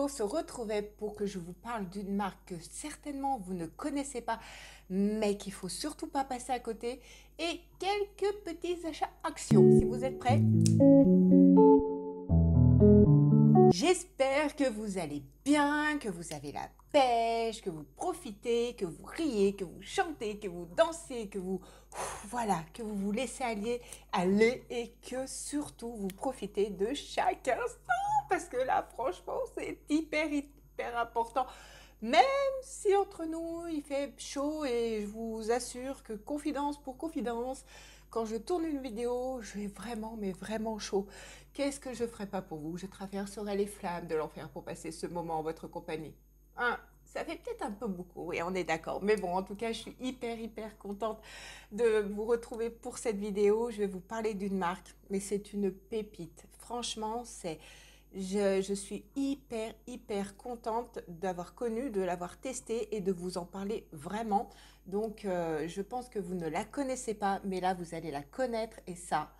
on se retrouvait pour que je vous parle d'une marque que certainement vous ne connaissez pas, mais qu'il faut surtout pas passer à côté, et quelques petits achats actions. Si vous êtes prêts, j'espère que vous allez bien, que vous avez la pêche, que vous profitez, que vous riez, que vous chantez, que vous dansez, que vous voilà, que vous vous laissez aller et que surtout vous profitez de chaque instant parce que là franchement c'est hyper important. Même si entre nous il fait chaud et je vous assure que confidence pour confidence, quand je tourne une vidéo, je vais vraiment, mais vraiment chaud. Qu'est-ce que je ferais pas pour vous? Je traverserai les flammes de l'enfer pour passer ce moment en votre compagnie. Hein, ça fait peut-être un peu beaucoup, oui, on est d'accord. Mais bon, en tout cas, je suis hyper contente de vous retrouver pour cette vidéo. Je vais vous parler d'une marque, mais c'est une pépite. Franchement, je suis hyper contente d'avoir connu, de l'avoir testé et de vous en parler vraiment. Donc, je pense que vous ne la connaissez pas, mais là, vous allez la connaître et ça,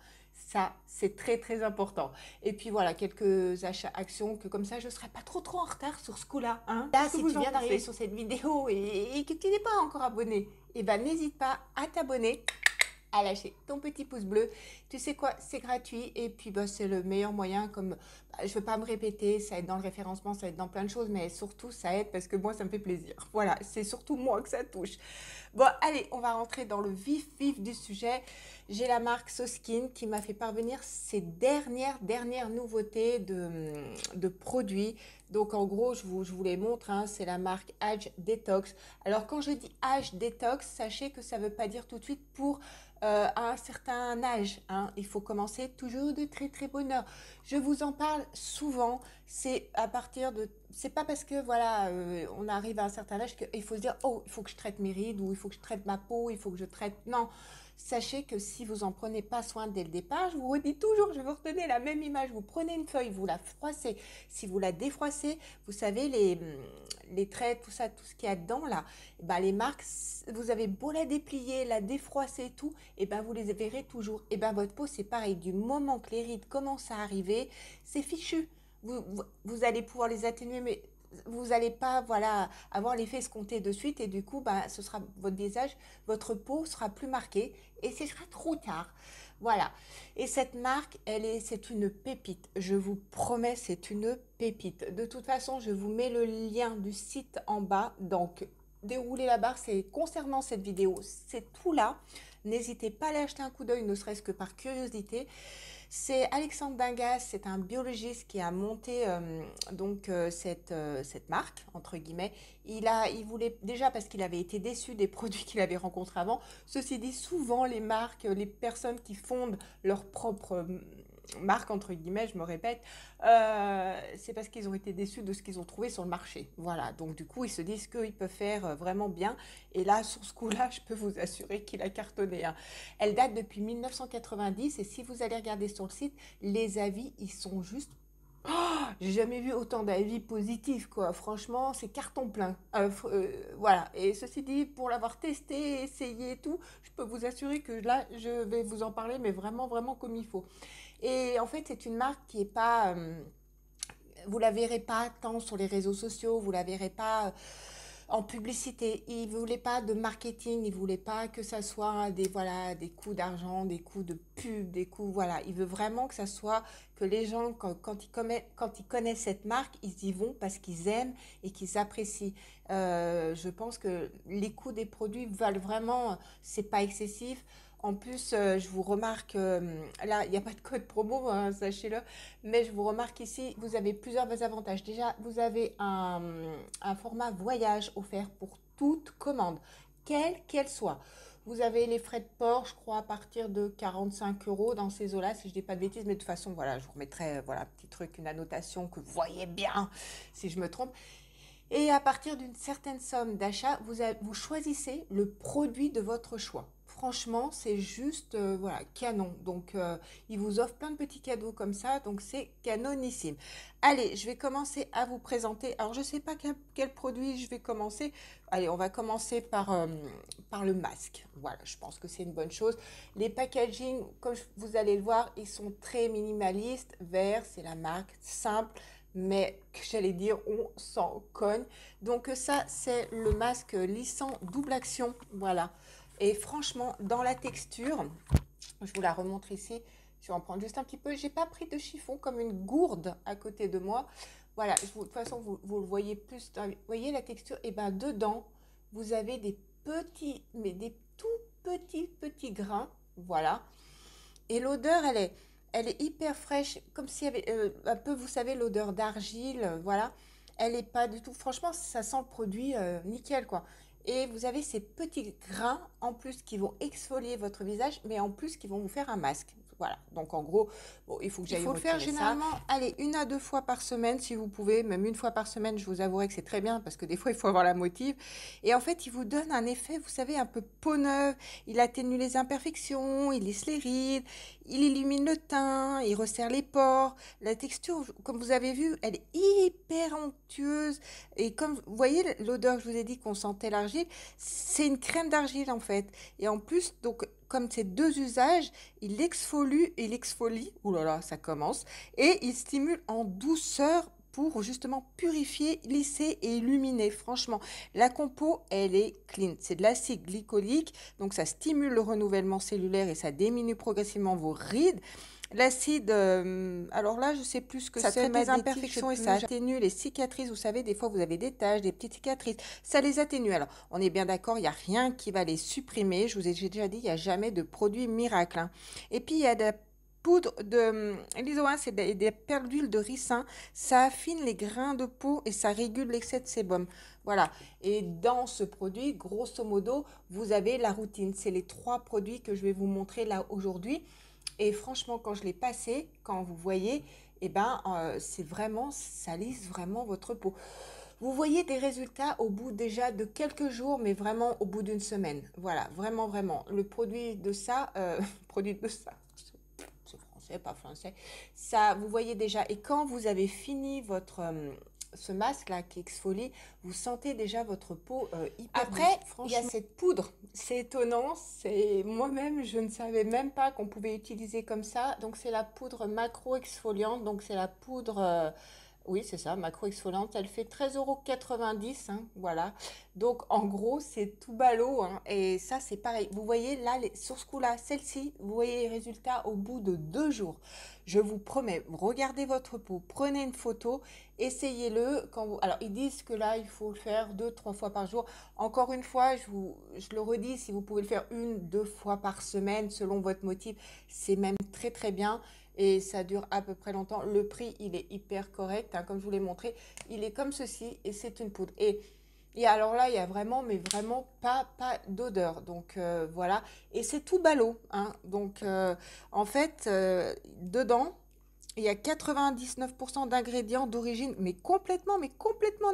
c'est très important. Et puis voilà, quelques achats actions que comme ça, je ne serai pas trop en retard sur ce coup-là. Hein. Là, si tu viens d'arriver sur cette vidéo et que tu n'es pas encore abonné, eh ben, n'hésite pas à t'abonner, à lâcher ton petit pouce bleu. Tu sais quoi, c'est gratuit et puis bah, c'est le meilleur moyen. Comme je ne veux pas me répéter, ça aide dans le référencement, ça aide dans plein de choses, mais surtout ça aide parce que moi ça me fait plaisir. Voilà, c'est surtout moi que ça touche. Bon, allez, on va rentrer dans le vif du sujet. J'ai la marque Soskin qui m'a fait parvenir ses dernières nouveautés de produits. Donc en gros, je vous les montre, hein, c'est la marque Age Detox. Alors quand je dis Age Detox, sachez que ça ne veut pas dire tout de suite pour à un certain âge. Hein. Il faut commencer toujours de très bonne heure. Je vous en parle souvent. C'est à partir de... C'est pas parce que voilà, on arrive à un certain âge qu'il faut se dire oh, il faut que je traite mes rides ou il faut que je traite ma peau, il faut que je traite... Non, sachez que si vous en prenez pas soin dès le départ, je vous redis toujours, je vais vous redonner la même image. Vous prenez une feuille, vous la froissez. Si vous la défroissez, vous savez, les traits, tout ça, tout ce qu'il y a dedans là, bah, les marques, vous avez beau la déplier, la défroisser et tout, et ben vous les verrez toujours. Et ben votre peau, c'est pareil. Du moment que les rides commencent à arriver, c'est fichu. Vous allez pouvoir les atténuer, mais vous n'allez pas voilà, avoir l'effet escompté de suite. Et du coup, bah, ce sera votre visage, votre peau sera plus marquée et ce sera trop tard. Voilà. Et cette marque, c'est une pépite. Je vous promets, c'est une pépite. De toute façon, je vous mets le lien du site en bas. Donc, déroulez la barre, c'est concernant cette vidéo, c'est tout là. N'hésitez pas à aller acheter un coup d'œil, ne serait-ce que par curiosité. C'est Alexandre Dingas, c'est un biologiste qui a monté cette marque, entre guillemets. Il voulait, déjà parce qu'il avait été déçu des produits qu'il avait rencontrés avant. Ceci dit, souvent les marques, les personnes qui fondent leur propre marque, entre guillemets, je me répète, c'est parce qu'ils ont été déçus de ce qu'ils ont trouvé sur le marché. Voilà, donc du coup, ils se disent qu'ils peuvent faire vraiment bien. Et là, sur ce coup-là, je peux vous assurer qu'il a cartonné. Hein. Elle date depuis 1990 et si vous allez regarder sur le site, les avis, ils sont juste... Oh, j'ai jamais vu autant d'avis positifs, quoi. Franchement, c'est carton plein. Voilà. Et ceci dit, pour l'avoir testé, essayé et tout, je peux vous assurer que là, je vais vous en parler, mais vraiment comme il faut. Et en fait, c'est une marque qui est pas... vous la verrez pas tant sur les réseaux sociaux, vous la verrez pas en publicité. Il ne voulait pas de marketing, il ne voulait pas que ça soit des coûts d'argent, des coûts de pub, des coûts, voilà. Il veut vraiment que ça soit, que les gens, quand ils connaissent cette marque, ils y vont parce qu'ils aiment et qu'ils apprécient. Je pense que les coûts des produits valent vraiment, c'est pas excessif. En plus, je vous remarque, là, il n'y a pas de code promo, hein, sachez-le, mais je vous remarque ici, vous avez plusieurs avantages. Déjà, vous avez un format voyage offert pour toute commande, quelle qu'elle soit. Vous avez les frais de port, je crois, à partir de 45 € dans ces eaux-là, si je ne dis pas de bêtises, mais de toute façon, voilà, je vous remettrai voilà, un petit truc, une annotation que vous voyez bien si je me trompe. Et à partir d'une certaine somme d'achat, vous choisissez le produit de votre choix. Franchement, c'est juste voilà, canon. Donc, il vous offre plein de petits cadeaux comme ça, donc c'est canonissime. Allez, je vais commencer à vous présenter. Alors, je ne sais pas quel produit je vais commencer. Allez, on va commencer par le masque. Voilà, je pense que c'est une bonne chose. Les packaging, comme vous allez le voir, ils sont très minimalistes. Vert, c'est la marque simple. mais j'allais dire, on s'en cogne. Donc ça, c'est le masque lissant double action, voilà. Et franchement, dans la texture, je vous la remontre ici. Je vais en prendre juste un petit peu. J'ai pas pris de chiffon comme une gourde à côté de moi. Voilà, de toute façon, vous le voyez plus. Vous voyez la texture? Et ben dedans, vous avez des petits, mais des tout petits grains. Voilà. Et l'odeur, elle est hyper fraîche, comme s'il y avait un peu, vous savez, l'odeur d'argile. Voilà. Elle est pas du tout. Franchement, ça sent le produit nickel, quoi. Et vous avez ces petits grains en plus qui vont exfolier votre visage, mais en plus qui vont vous faire un masque. Voilà. Donc en gros, bon, il faut que j'aille retirer ça. Il faut le faire généralement, allez, 1 à 2 fois par semaine si vous pouvez, même 1 fois par semaine, je vous avouerai que c'est très bien parce que des fois il faut avoir la motive. Et en fait, il vous donne un effet, vous savez, un peu peau neuve. Il atténue les imperfections, il lisse les rides, il illumine le teint, il resserre les pores. La texture, comme vous avez vu, elle est hyper onctueuse. Et comme vous voyez l'odeur que je vous ai dit qu'on sentait l'argile, c'est une crème d'argile en fait. Et en plus, donc comme c'est 2 usages, il exfolie, ouh là là, ça commence, et il stimule en douceur pour justement purifier, lisser et illuminer. Franchement, la compo, elle est clean. C'est de l'acide glycolique, donc ça stimule le renouvellement cellulaire et ça diminue progressivement vos rides. L'acide, alors là, je sais plus ce que c'est. Ça traite des imperfections et ça atténue les cicatrices. Vous savez, des fois, vous avez des taches, des petites cicatrices. Ça les atténue. Alors, on est bien d'accord, il n'y a rien qui va les supprimer. Je vous ai déjà dit, il n'y a jamais de produit miracle, hein. Et puis, il y a de la poudre de l'isoin, c'est des perles d'huile de ricin. Ça affine les grains de peau et ça régule l'excès de sébum. Voilà. Et dans ce produit, grosso modo, vous avez la routine. C'est les 3 produits que je vais vous montrer là aujourd'hui. Et franchement, quand je l'ai passé, quand vous voyez, eh ben, c'est vraiment, ça lisse vraiment votre peau. Vous voyez des résultats au bout déjà de quelques jours, mais vraiment au bout d'une semaine. Voilà, vraiment, vraiment. Le produit de ça, produit de ça, c'est français, pas français. Ça, vous voyez déjà. Et quand vous avez fini votre ce masque-là qui exfolie, vous sentez déjà votre peau hyper douce. Après, il y a cette poudre. C'est étonnant. C'est moi-même, je ne savais même pas qu'on pouvait utiliser comme ça. Donc, c'est la poudre macro-exfoliante. Donc, c'est la poudre... oui, c'est ça, macro-exfoliante. Elle fait 13,90 €, hein, voilà. Donc, en gros, c'est tout ballot, hein. Et ça, c'est pareil. Vous voyez, là, sur ce coup-là, celle-ci, vous voyez les résultats au bout de 2 jours. Je vous promets, regardez votre peau, prenez une photo, essayez-le. Alors, ils disent que là, il faut le faire 2, 3 fois par jour. Encore une fois, je le redis, si vous pouvez le faire 1, 2 fois par semaine, selon votre motif, c'est même très, très bien. Et ça dure à peu près longtemps. Le prix, il est hyper correct, hein, comme je vous l'ai montré. Il est comme ceci et c'est une poudre. Et alors là, il y a vraiment, mais vraiment pas d'odeur. Donc voilà. Et c'est tout ballot, hein. Donc en fait, dedans, il y a 99% d'ingrédients d'origine, mais complètement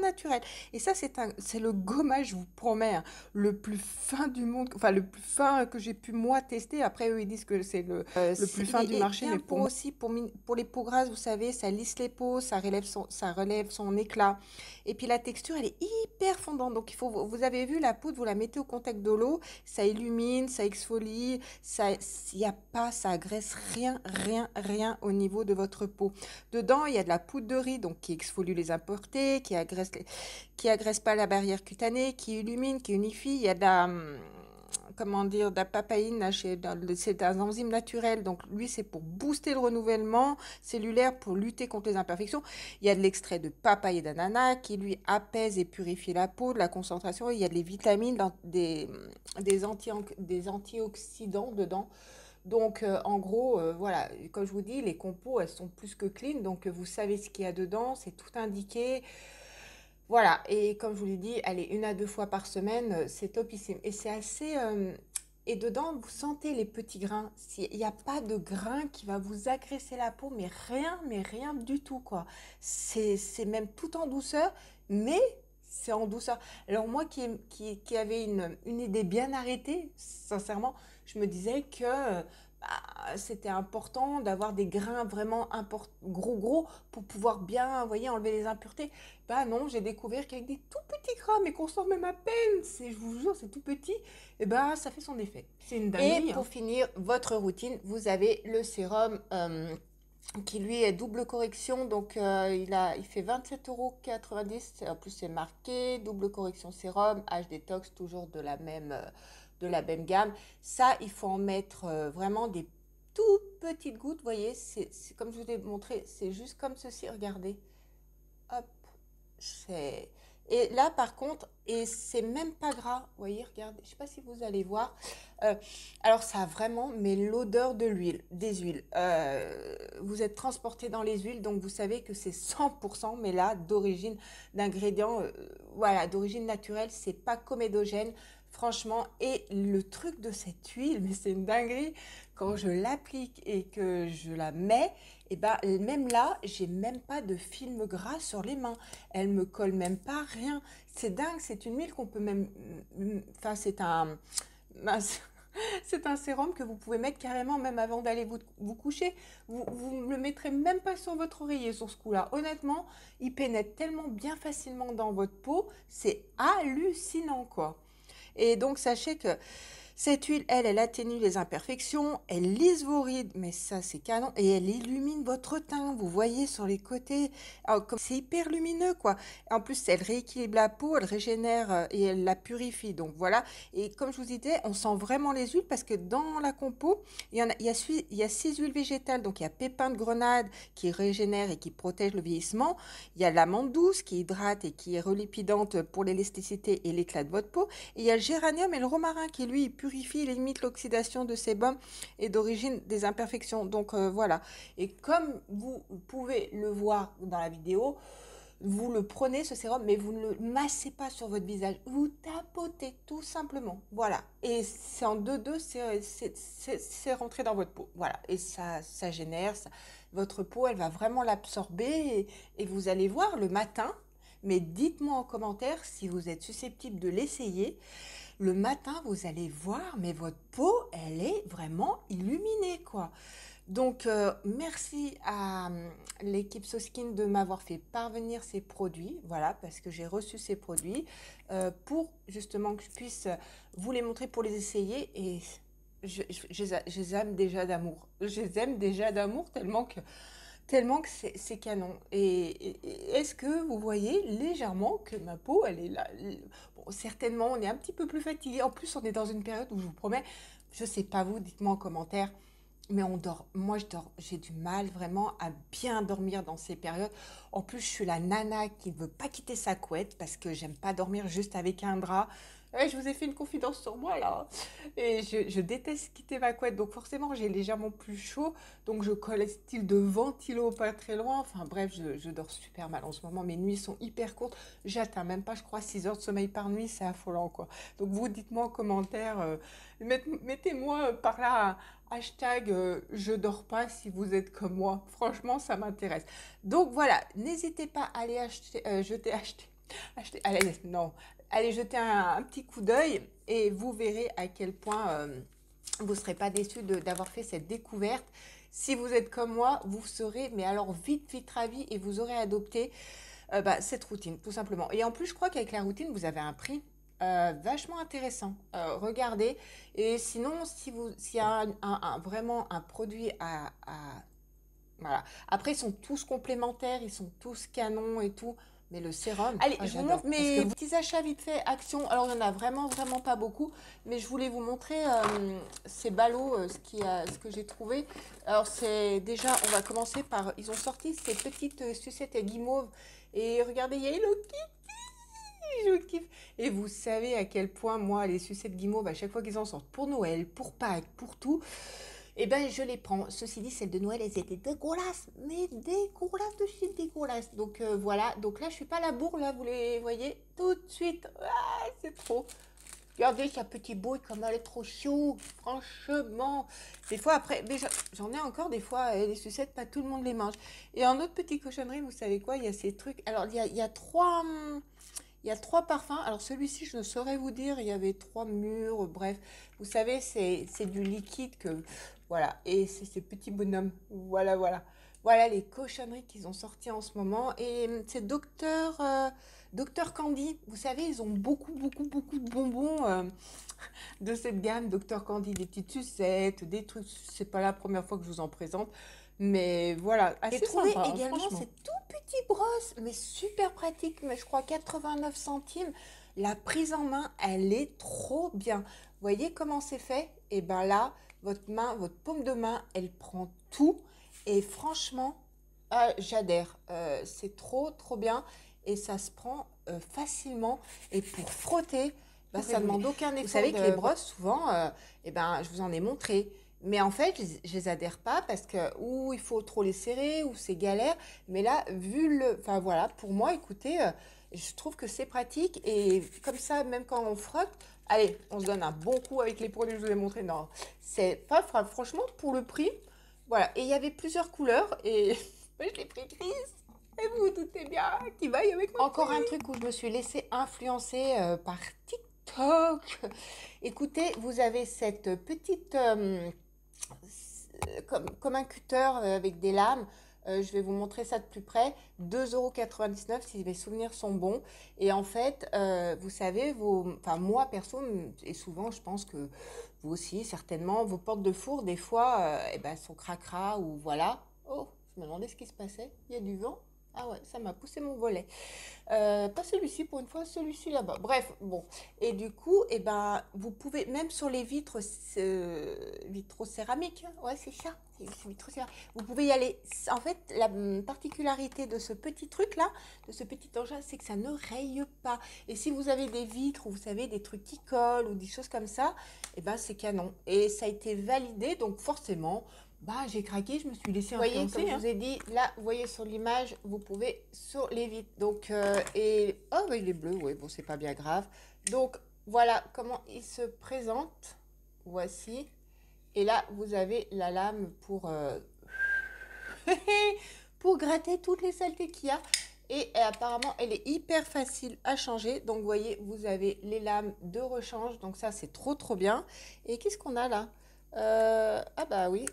naturelle. Et ça, c'est le gommage, je vous promets, hein, le plus fin du monde, enfin le plus fin que j'ai pu moi tester. Après, eux, ils disent que c'est le plus fin du marché, mais pour moi aussi, pour les peaux grasses, vous savez, ça lisse les peaux, ça relève son éclat. Et puis la texture, elle est hyper fondante. Donc vous avez vu la poudre, vous la mettez au contact de l'eau, ça illumine, ça exfolie, il y a pas, ça agresse rien au niveau de votre peau. Dedans, il y a de la poudre de riz, donc qui exfolie les impuretés, qui agresse pas la barrière cutanée, qui illumine, qui unifie. Il y a de la, comment dire, de la papaïne, là, c'est un enzyme naturel. Donc lui, c'est pour booster le renouvellement cellulaire, pour lutter contre les imperfections. Il y a de l'extrait de papaye et d'ananas qui lui apaise et purifie la peau, de la concentration. Il y a des vitamines, des antioxydants dedans. Donc, en gros, voilà, comme je vous dis, les compos, elles sont plus que clean. Donc, vous savez ce qu'il y a dedans, c'est tout indiqué. Voilà, et comme je vous l'ai dit, allez, 1 à 2 fois par semaine, c'est topissime. Et c'est assez... et dedans, vous sentez les petits grains. Il n'y a pas de grain qui va vous agresser la peau, mais rien du tout, quoi. C'est même tout en douceur, mais c'est en douceur. Alors moi qui avait une idée bien arrêtée, sincèrement, je me disais que c'était important d'avoir des grains vraiment gros pour pouvoir bien, vous voyez, enlever les impuretés. Bah non, j'ai découvert qu'avec des tout petits gras, mais qu'on sent même à peine, je vous jure, c'est tout petit, et bah ça fait son effet. C'est une dinguerie. Et pour finir votre routine, vous avez le sérum qui lui est double correction, donc il fait 27,90 €. En plus, c'est marqué double correction sérum, Age détox, toujours de la même gamme. Ça, il faut en mettre vraiment des toutes petites gouttes. Vous voyez, comme je vous ai montré, c'est juste comme ceci. Regardez, hop, c'est. Et là, par contre, et c'est même pas gras. Vous voyez, regardez, je sais pas si vous allez voir. Euh, alors, ça a vraiment, mais l'odeur de l'huile, des huiles. Vous êtes transporté dans les huiles, donc vous savez que c'est 100%, mais là, d'origine, d'ingrédients, voilà, d'origine naturelle, c'est pas comédogène. Franchement, et le truc de cette huile, mais c'est une dinguerie, quand je l'applique et que je la mets, et ben même là, j'ai même pas de film gras sur les mains. Elle me colle même pas, rien. C'est dingue, c'est une huile qu'on peut même, enfin mince, c'est un sérum que vous pouvez mettre carrément même avant d'aller vous coucher. Vous ne le mettrez même pas sur votre oreiller sur ce coup-là. Honnêtement, il pénètre tellement bien facilement dans votre peau, c'est hallucinant quoi. Et donc sachez que cette huile, elle atténue les imperfections, elle lisse vos rides, mais ça c'est canon, et elle illumine votre teint, vous voyez sur les côtés, c'est hyper lumineux quoi. En plus, elle rééquilibre la peau, elle régénère et elle la purifie, donc voilà. Et comme je vous disais, on sent vraiment les huiles parce que dans la compo, il y a 6 huiles végétales, donc il y a pépins de grenade qui régénère et qui protège le vieillissement, il y a l'amande douce qui hydrate et qui est relipidante pour l'élasticité et l'éclat de votre peau, et il y a le géranium et le romarin qui lui purifie et limite l'oxydation de sébum et d'origine des imperfections. Donc voilà. Et comme vous pouvez le voir dans la vidéo, vous le prenez ce sérum, mais vous ne le massez pas sur votre visage. Vous tapotez tout simplement. Voilà. Et c'est en deux, c'est rentré dans votre peau. Voilà. Et ça génère. Votre peau, elle va vraiment l'absorber. Et vous allez voir le matin. Mais dites-moi en commentaire si vous êtes susceptible de l'essayer. Le matin, vous allez voir, mais votre peau, elle est vraiment illuminée, quoi. Donc, merci à l'équipe SoSkin de m'avoir fait parvenir ces produits, voilà, parce que j'ai reçu ces produits pour justement que je puisse vous les montrer pour les essayer et je les aime déjà d'amour. Je les aime déjà d'amour tellement que c'est canon. Est-ce que vous voyez légèrement que ma peau, elle est là? Bon, certainement, on est un petit peu plus fatigué. En plus, on est dans une période où je vous promets, je sais pas vous, dites-moi en commentaire, mais on dort. Moi, je dors. J'ai du mal vraiment à bien dormir dans ces périodes. En plus, je suis la nana qui ne veut pas quitter sa couette parce que j'aime pas dormir juste avec un drap. Ouais, je vous ai fait une confidence sur moi là. Et je déteste quitter ma couette. Donc forcément, j'ai légèrement plus chaud. Donc je colle style de ventilo pas très loin. Enfin bref, je dors super mal en ce moment. Mes nuits sont hyper courtes. J'atteins même pas, je crois, 6 heures de sommeil par nuit. C'est affolant quoi. Donc vous, dites-moi en commentaire. Mettez-moi par là hashtag je dors pas si vous êtes comme moi. Franchement, ça m'intéresse. Donc voilà, n'hésitez pas à aller acheter, allez, non, allez jeter un petit coup d'œil et vous verrez à quel point vous ne serez pas déçus d'avoir fait cette découverte. Si vous êtes comme moi, vous serez, mais alors vite ravis et vous aurez adopté cette routine, tout simplement. Et en plus, je crois qu'avec la routine, vous avez un prix vachement intéressant. Regardez. Et sinon, s'il y a vraiment un produit voilà. Après, ils sont tous complémentaires, ils sont tous canons et tout. Mais le sérum, allez, je vous montre mes petits achats vite fait, action. Alors, il y en a vraiment pas beaucoup. Mais je voulais vous montrer ces ballots, ce que j'ai trouvé. Alors, c'est déjà, on va commencer par... Ils ont sorti ces petites sucettes guimauves. Et regardez, il y a Hello Kitty, je kiffe. Et vous savez à quel point, moi, les sucettes guimauves, à chaque fois qu'ils en sortent, pour Noël, pour Pâques, pour tout, eh ben, je les prends. Ceci dit, celles de Noël, elles étaient dégueulasses. Mais dégueulasses de chez dégueulasses. Donc, voilà. Donc là, je suis pas la bourre, là. Vous les voyez tout de suite. Ah, c'est trop. Regardez, sa petite bouille, comme elle est trop chou. Franchement. Des fois, après, mais j'en ai encore des fois, les sucettes, pas tout le monde les mange. Et en autre petite cochonnerie, vous savez quoi? Il y a ces trucs. Alors, il y a trois... Il y a 3 parfums. Alors celui-ci, je ne saurais vous dire. Il y avait 3 mûres. Bref, vous savez, c'est du liquide que voilà. Et c'est ces petits bonhommes. Voilà. Voilà les cochonneries qu'ils ont sorties en ce moment. Et c'est Docteur Candy. Vous savez, ils ont beaucoup de bonbons de cette gamme Docteur Candy. Des petites sucettes, des trucs. C'est pas la première fois que je vous en présente. Mais voilà, J'ai assez trouvé sympa, hein, également franchement. ces tout petits brosses, mais super pratiques, mais je crois 89 centimes. La prise en main, elle est trop bien. Vous voyez comment c'est fait? Et ben là, votre main, votre paume de main, elle prend tout. Et franchement, j'adhère. C'est trop, trop bien. Et ça se prend facilement. Et pour frotter, bah, ça ne demande aucun effort. Vous savez que les brosses, souvent, eh ben, je vous en ai montré. Mais en fait, je les adhère pas parce que ou il faut trop les serrer ou c'est galère. Mais là, vu le, enfin voilà, pour moi, écoutez, je trouve que c'est pratique et comme ça, même quand on frotte, allez, on se donne un bon coup avec les produits que je vous ai montrés. Non, c'est pas, franchement pour le prix, voilà. Et il y avait plusieurs couleurs et moi, je l'ai pris grise. Et vous vous doutez bien qu'il vaille avec mon Encore un truc où je me suis laissée influencer par TikTok. Écoutez, vous avez cette petite comme un cutter avec des lames. Je vais vous montrer ça de plus près. 2,99 € si mes souvenirs sont bons. Et en fait, vous savez, enfin moi perso, et souvent je pense que vous aussi certainement, vos portes de four, des fois, eh ben, sont cracra ou voilà. Oh, je me demandais ce qui se passait. Il y a du vent. Ah ouais, ça m'a poussé mon volet. Pas celui-ci pour une fois, celui-ci là-bas. Bref, bon. Et du coup, eh ben, vous pouvez, même sur les vitres vitrocéramiques, hein, ouais, c'est ça, c'est vitrocéramique. Vous pouvez y aller. En fait, la particularité de ce petit truc-là, de ce petit engin, c'est que ça ne raye pas. Et si vous avez des vitres ou vous savez, des trucs qui collent ou des choses comme ça, eh ben, c'est canon. Et ça a été validé, donc forcément, bah, j'ai craqué, je me suis laissée influencer. Vous voyez, comme je vous ai dit, là, vous voyez sur l'image, vous pouvez sur les vitres. Donc, et, oh, bah, il est bleu, oui, bon, c'est pas bien grave. Donc, voilà comment il se présente. Voici. Et là, vous avez la lame pour, pour gratter toutes les saletés qu'il y a. Et apparemment, elle est hyper facile à changer. Donc, vous voyez, vous avez les lames de rechange. Donc, ça, c'est trop, trop bien. Et qu'est-ce qu'on a là? Ah bah oui,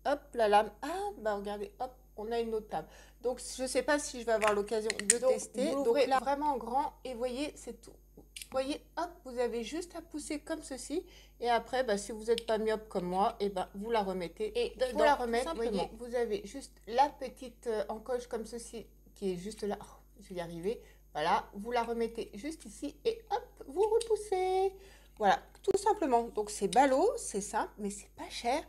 hop, la lame. Ah, bah regardez, hop, on a une autre table. Donc, je ne sais pas si je vais avoir l'occasion de tester. Donc là, vraiment grand et voyez, c'est tout. Vous voyez, hop, vous avez juste à pousser comme ceci. Et après, bah, si vous n'êtes pas myope comme moi, et ben vous la remettez. Et pour la remettre, voyez, vous avez juste la petite encoche comme ceci qui est juste là. Oh, je vais y arriver. Voilà, vous la remettez juste ici et hop, vous repoussez. Voilà, tout simplement. Donc c'est ballot, c'est simple, mais c'est pas cher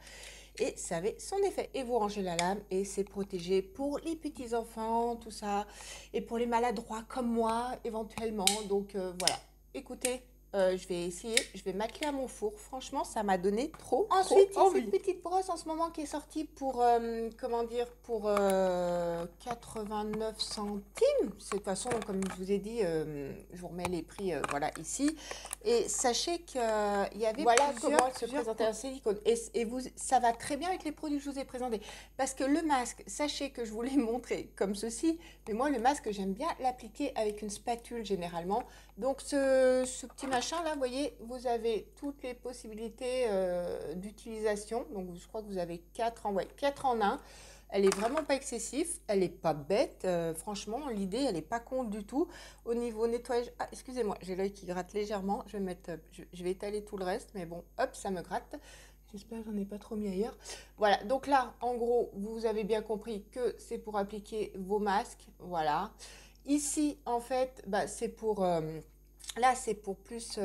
et ça avait son effet. Et vous rangez la lame et c'est protégé pour les petits enfants, tout ça, et pour les maladroits comme moi éventuellement. Donc voilà, écoutez, je vais essayer, je vais m'atteler à mon four. Franchement, ça m'a donné trop, ensuite, il y a envie. cette petite brosse en ce moment qui est sortie pour, comment dire, pour 89 centimes. De toute façon, comme je vous ai dit, je vous remets les prix, voilà, ici. Et sachez qu'il y avait voilà comment elle se présentait en silicone. Et vous, ça va très bien avec les produits que je vous ai présentés. Parce que le masque, sachez que je vous l'ai montré comme ceci. Mais moi, le masque, j'aime bien l'appliquer avec une spatule généralement. Donc, ce petit machin là, vous voyez, vous avez toutes les possibilités d'utilisation. Donc, je crois que vous avez 4 en, ouais, 4 en 1. Elle est vraiment pas excessive, elle n'est pas bête. Franchement, l'idée, elle n'est pas con du tout. Au niveau nettoyage, ah, excusez-moi, j'ai l'œil qui gratte légèrement. Je vais mettre, je vais étaler tout le reste, mais bon, hop, ça me gratte. J'espère que j'en ai pas trop mis ailleurs. Voilà, donc là, en gros, vous avez bien compris que c'est pour appliquer vos masques. Voilà. Ici, en fait, bah, c'est pour... là, c'est pour plus,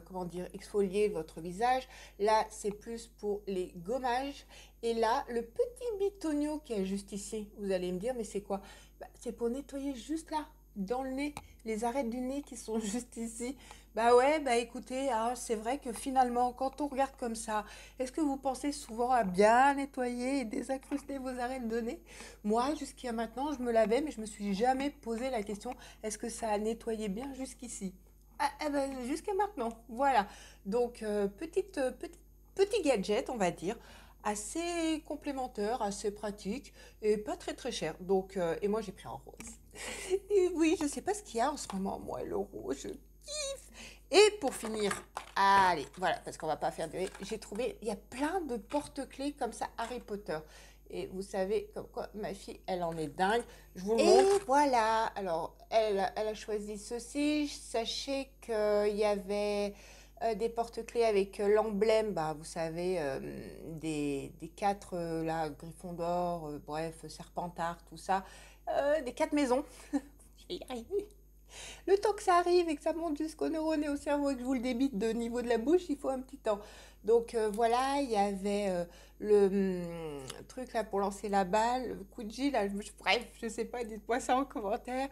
comment dire, exfolier votre visage. Là, c'est plus pour les gommages. Et là, le petit bitonio qui est juste ici, vous allez me dire, mais c'est quoi? Bah, c'est pour nettoyer juste là, dans le nez, les arêtes du nez qui sont juste ici. Bah ouais, bah écoutez, ah, c'est vrai que finalement, quand on regarde comme ça, est-ce que vous pensez souvent à bien nettoyer et désincruster vos arêtes de nez? Moi, jusqu'à maintenant, je me lavais, mais je me suis jamais posé la question, est-ce que ça a nettoyé bien jusqu'ici? Ah, eh ben, jusqu'à maintenant, voilà. Donc, petit gadget, on va dire, assez complémentaire, assez pratique et pas très très cher. Donc, et moi j'ai pris en rose. Et oui, je sais pas ce qu'il y a en ce moment, moi, le rose, je kiffe. Et pour finir, allez, voilà, parce qu'on va pas faire durer, j'ai trouvé, il y a plein de porte-clés comme ça, Harry Potter. Et vous savez, comme quoi, ma fille, elle en est dingue. Je vous le montre. Et voilà, alors, elle a choisi ceci. Sachez qu'il y avait des porte-clés avec l'emblème, bah, vous savez, des 4, là, Gryffondor, bref, Serpentard, tout ça, des 4 maisons. Je vais y arriver. Le temps que ça arrive et que ça monte jusqu'aux neurones et au cerveau et que je vous le débite de niveau de la bouche, il faut un petit temps. Donc voilà, il y avait le truc là pour lancer la balle, le Kuji, là, bref, je sais pas, dites-moi ça en commentaire.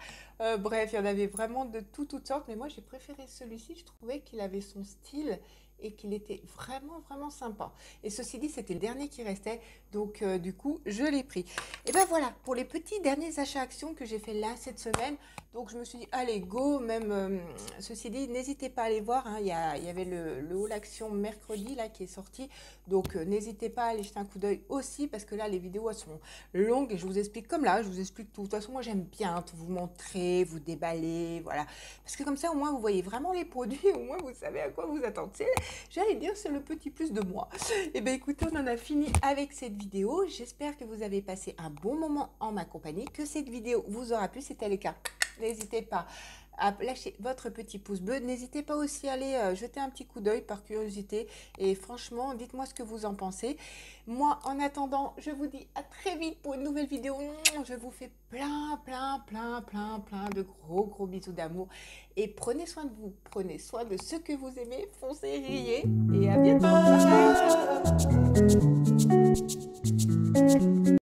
Bref, il y en avait vraiment de toutes sortes, mais moi j'ai préféré celui-ci, je trouvais qu'il avait son style et qu'il était vraiment, vraiment sympa. Et ceci dit, c'était le dernier qui restait, donc du coup, je l'ai pris. Et ben voilà, pour les petits derniers achats actions que j'ai fait là cette semaine, donc je me suis dit, allez, go, même, ceci dit, n'hésitez pas à aller voir, hein, il y avait le haul action mercredi là qui est sorti, donc n'hésitez pas à aller jeter un coup d'œil aussi, parce que là, les vidéos, elles sont longues, et je vous explique comme là, je vous explique tout. De toute façon, moi, j'aime bien tout vous montrer, vous déballer, voilà, parce que comme ça, au moins, vous voyez vraiment les produits, au moins, vous savez à quoi vous attendre. J'allais dire, c'est le petit plus de moi. Et bien, écoutez, on en a fini avec cette vidéo. J'espère que vous avez passé un bon moment en ma compagnie, que cette vidéo vous aura plu. Si c'était le cas, n'hésitez pas à lâcher votre petit pouce bleu. N'hésitez pas aussi à aller jeter un petit coup d'œil par curiosité. Et franchement, dites-moi ce que vous en pensez. Moi, en attendant, je vous dis à très vite pour une nouvelle vidéo. Je vous fais plein de gros bisous d'amour. Et prenez soin de vous. Prenez soin de ceux que vous aimez. Foncez, riez. Et à bientôt. Bye bye.